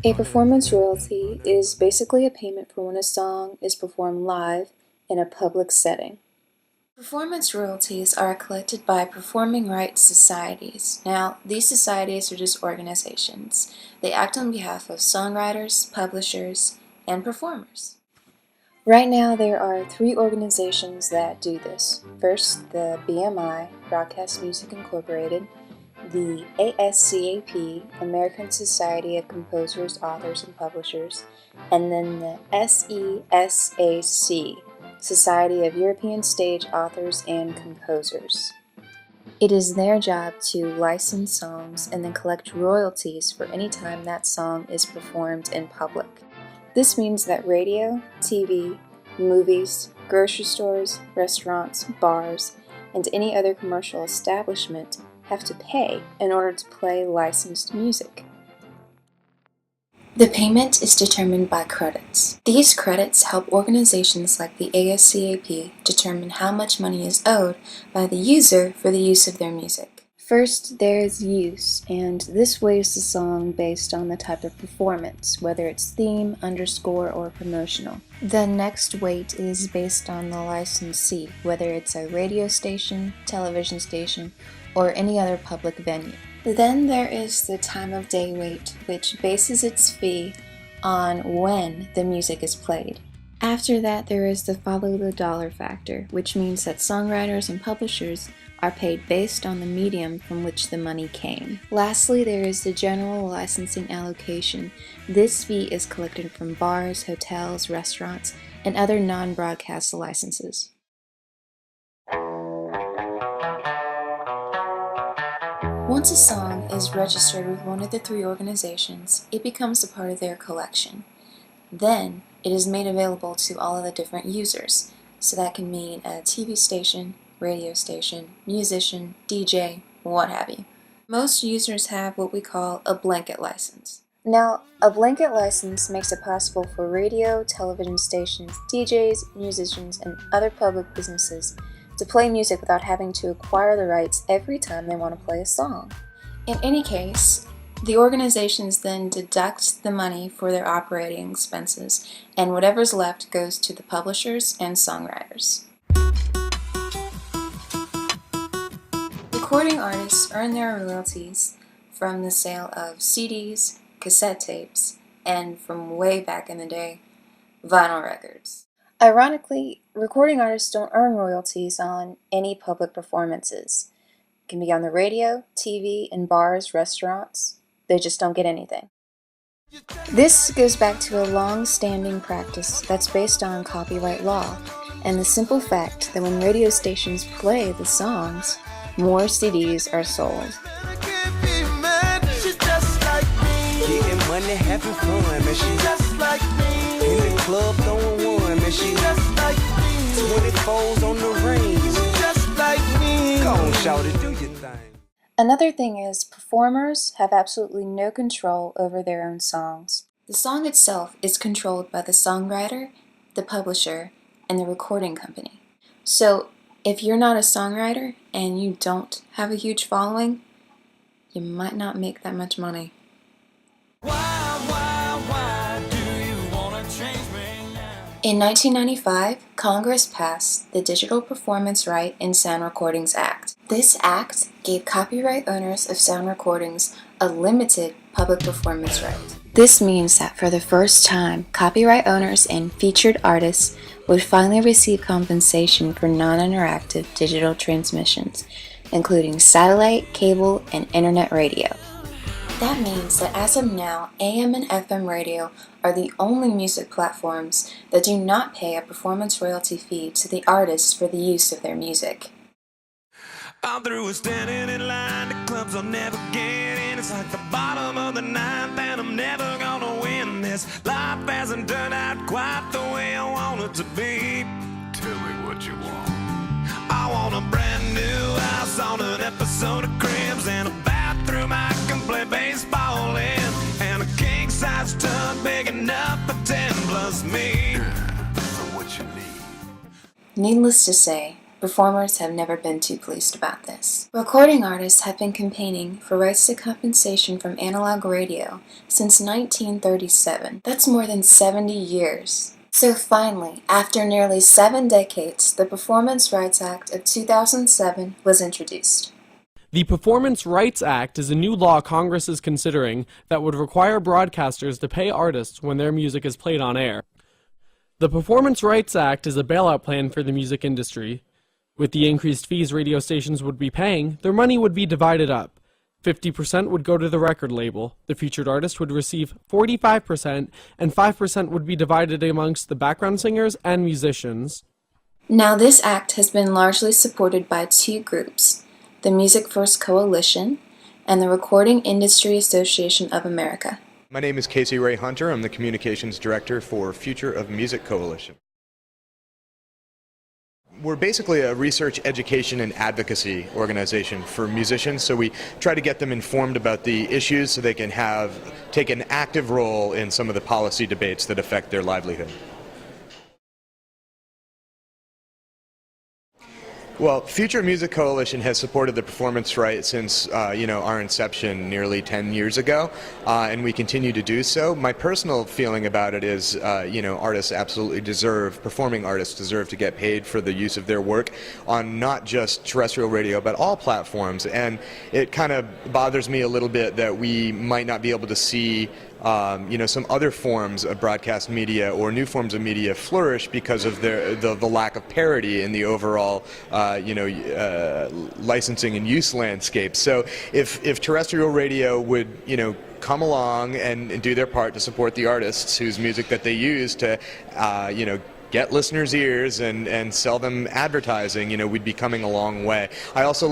A performance royalty is basically a payment for when a song is performed live in a public setting. Performance royalties are collected by performing rights societies. Now, these societies are just organizations. They act on behalf of songwriters, publishers, and performers. Right now, there are 3 organizations that do this. First, the BMI, Broadcast Music Incorporated, the ASCAP, American Society of Composers, Authors, and Publishers, and then the SESAC, Society of European Stage Authors and Composers. It is their job to license songs and then collect royalties for any time that song is performed in public. This means that radio, TV, movies, grocery stores, restaurants, bars, and any other commercial establishment have to pay in order to play licensed music. The payment is determined by credits. These credits help organizations like the ASCAP determine how much money is owed by the user for the use of their music. First, there's use, and this weighs the song based on the type of performance, whether it's theme, underscore, or promotional. The next weight is based on the licensee, whether it's a radio station, television station, or any other public venue. Then there is the time of day weight, which bases its fee on when the music is played. After that, there is the follow the dollar factor, which means that songwriters and publishers are paid based on the medium from which the money came. Lastly, there is the general licensing allocation. This fee is collected from bars, hotels, restaurants, and other non-broadcast licenses. Once a song is registered with one of the 3 organizations, it becomes a part of their collection. Then, it is made available to all of the different users. So that can mean a TV station, radio station, musician, DJ, what have you. Most users have what we call a blanket license. Now, a blanket license makes it possible for radio, television stations, DJs, musicians, and other public businesses to play music without having to acquire the rights every time they want to play a song. In any case, the organizations then deduct the money for their operating expenses, and whatever's left goes to the publishers and songwriters. Recording artists earn their royalties from the sale of CDs, cassette tapes, and from way back in the day, vinyl records. Ironically, recording artists don't earn royalties on any public performances. It can be on the radio, TV, in bars, restaurants. They just don't get anything. This goes back to a long-standing practice that's based on copyright law, and the simple fact that when radio stations play the songs, more CDs are sold. Money, having fun, man. She's just like me. In the club, throwing one, man. She's just like me. 24s on the range. She's just like me. Go on, shout it, do your thing. Another thing is, performers have absolutely no control over their own songs. The song itself is controlled by the songwriter, the publisher, and the recording company. So, if you're not a songwriter and you don't have a huge following, you might not make that much money. Why do you wanna change me now? In 1995, Congress passed the Digital Performance Right in Sound Recordings Act. This act gave copyright owners of sound recordings a limited public performance right. This means that for the first time, copyright owners and featured artists would finally receive compensation for non-interactive digital transmissions, including satellite, cable, and internet radio. That means that as of now, AM and FM radio are the only music platforms that do not pay a performance royalty fee to the artists for the use of their music. I'm through with standing in line, the clubs I'll never get in. It's like the bottom of the ninth and I'm never gonna win this. Life hasn't turned out quite the way I want it to be. Tell me what you want. I want a brand new house on an episode of Cribs and a bathroom I can play baseball in, and a king-size tub big enough for 10 plus me. So what you need? Needless to say, Performers have never been too pleased about this. Recording artists have been campaigning for rights to compensation from analog radio since 1937. That's more than 70 years. So finally, after nearly 7 decades, the Performance Rights Act of 2007 was introduced. The Performance Rights Act is a new law Congress is considering that would require broadcasters to pay artists when their music is played on air. The Performance Rights Act is a bailout plan for the music industry. With the increased fees radio stations would be paying, their money would be divided up. 50% would go to the record label, the featured artist would receive 45%, and 5% would be divided amongst the background singers and musicians. Now this act has been largely supported by two groups, the Music First Coalition and the Recording Industry Association of America. My name is Casey Ray Hunter. I'm the Communications Director for Future of Music Coalition. We're basically a research, education, and advocacy organization for musicians, so we try to get them informed about the issues so they can take an active role in some of the policy debates that affect their livelihood. Well, Future Music Coalition has supported the performance right since our inception nearly 10 years ago, and we continue to do so. My personal feeling about it is, artists absolutely performing artists deserve to get paid for the use of their work on not just terrestrial radio, but all platforms. And it kind of bothers me a little bit that we might not be able to see some other forms of broadcast media or new forms of media flourish because of the lack of parity in the overall licensing and use landscape. So if terrestrial radio would come along and do their part to support the artists whose music that they use to get listeners' ears and sell them advertising, we'd be coming a long way. I also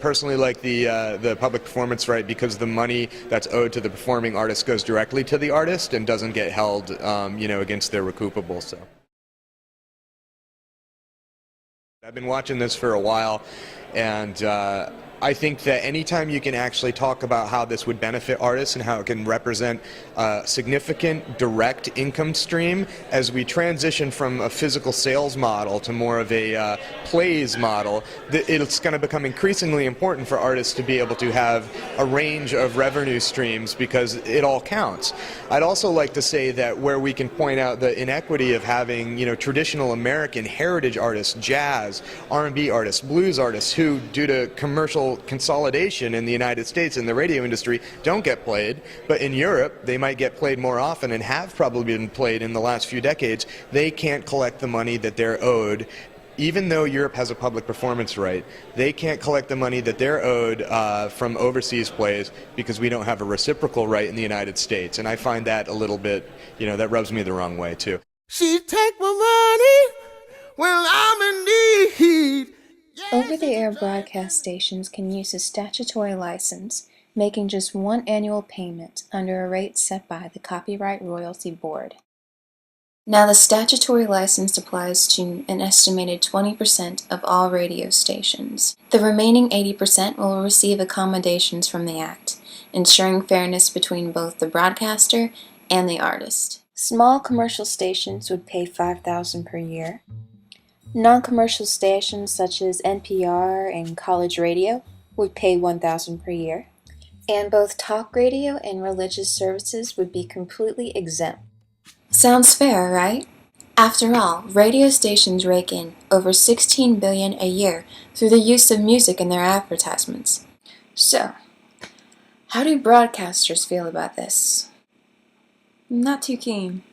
personally like the public performance right because the money that's owed to the performing artist goes directly to the artist and doesn't get held, against their recoupable. So I've been watching this for a while, and I think that anytime you can actually talk about how this would benefit artists and how it can represent a significant direct income stream as we transition from a physical sales model to more of a plays model, it's going to become increasingly important for artists to be able to have a range of revenue streams because it all counts. I'd also like to say that where we can point out the inequity of having traditional American heritage artists, jazz, R&B artists, blues artists who, due to commercial consolidation in the United States in the radio industry, don't get played, but in Europe they might get played more often and have probably been played in the last few decades. They can't collect the money that they're owed. Even though Europe has a public performance right, they can't collect the money that they're owed from overseas plays because we don't have a reciprocal right in the United States. And I find that a little bit, that rubs me the wrong way too. She take my money when I'm in need. Over-the-air broadcast stations can use a statutory license, making just one annual payment under a rate set by the Copyright Royalty Board. Now the statutory license applies to an estimated 20% of all radio stations. The remaining 80% will receive accommodations from the Act, ensuring fairness between both the broadcaster and the artist. Small commercial stations would pay $5,000 per year. Non-commercial stations such as NPR and college radio would pay $1,000 per year. And both talk radio and religious services would be completely exempt. Sounds fair, right? After all, radio stations rake in over $16 billion a year through the use of music in their advertisements. So, how do broadcasters feel about this? Not too keen.